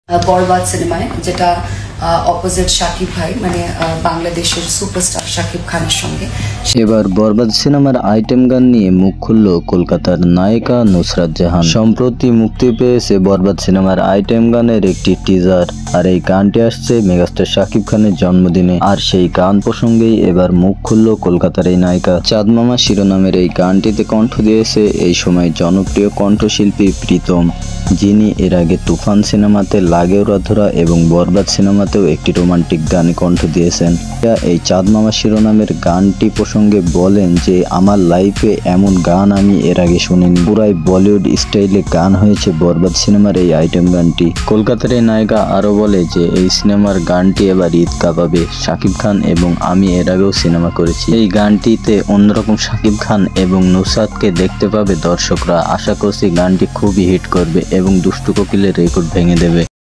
বরবাদ সিনেমায়, যেটা অপোজিট শাকিব ভাই মানে বাংলাদেশের সুপারস্টার শাকিব খানের সঙ্গে। এবার বরবাদ সিনেমার আইটেম গান নিয়ে মুখ খুলল কলকাতার নায়িকা নুসরাত জাহান। সম্প্রতি মুক্তি পেয়েছে বরবাদ সিনেমার আইটেম গানের একটি টিজার, আর এই গানটি আসছে মেগাস্টার শাকিব খানের জন্মদিনে। আর সেই গান প্রসঙ্গেই এবার মুখ খুলল কলকাতার এই নায়িকা। চাঁদ মামা শিরোনামের এই গানটিতে কণ্ঠ দিয়েছে এই সময় জনপ্রিয় কণ্ঠশিল্পী প্রীতম, যিনি এর আগে তুফান সিনেমাতে লাগে ওরা ধরা এবং বরবাদ সিনেমাতেও একটি রোমান্টিক গানে কণ্ঠ দিয়েছেন। এই চাঁদ মামা শিরোনামের গানটি প্রসঙ্গে বলেন যে, আমার লাইফে এমন গান আমি এর আগে শুনিনি। পুরাই বলিউড স্টাইলে গান হয়েছে বরবাদ সিনেমার এই আইটেম গানটি। কলকাতার এই নায়িকা আরো বলে যে, এই সিনেমার গানটি এবার ঈদ কাঁপাবে। শাকিব খান এবং আমি এর আগেও সিনেমা করেছি। এই গানটিতে অন্যরকম শাকিব খান এবং নুসরাতকে দেখতে পাবে দর্শকরা। আশা করছি গানটি খুবই হিট করবে এবং দুষ্টু কোকিলের রেকর্ড ভেঙে দেবে।